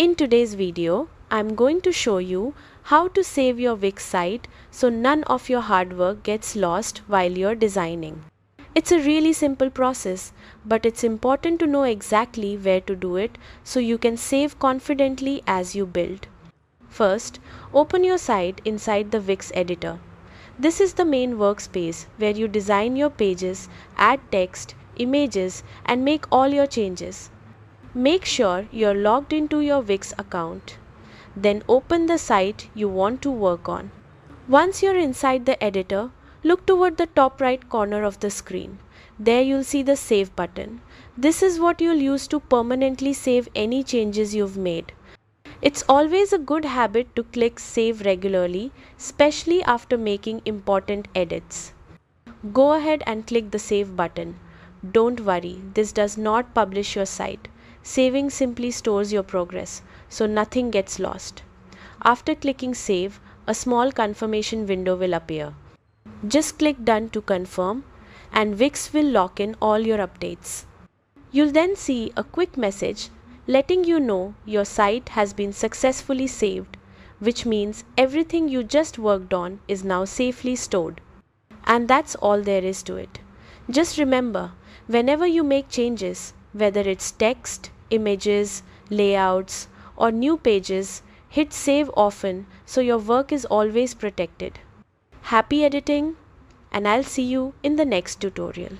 In today's video, I'm going to show you how to save your Wix site so none of your hard work gets lost while you're designing. It's a really simple process, but it's important to know exactly where to do it so you can save confidently as you build. First, open your site inside the Wix editor. This is the main workspace where you design your pages, add text, images, and make all your changes. Make sure you're logged into your Wix account. Then open the site you want to work on. Once you're inside the editor, look toward the top right corner of the screen. There you'll see the Save button. This is what you'll use to permanently save any changes you've made. It's always a good habit to click Save regularly, especially after making important edits. Go ahead and click the Save button. Don't worry, this does not publish your site. Saving simply stores your progress, so nothing gets lost. After clicking Save, a small confirmation window will appear. Just click Done to confirm, and Wix will lock in all your updates. You'll then see a quick message letting you know your site has been successfully saved, which means everything you just worked on is now safely stored. And that's all there is to it. Just remember, whenever you make changes, whether it's text, images, layouts, or new pages, hit Save often so your work is always protected. Happy editing, and I'll see you in the next tutorial.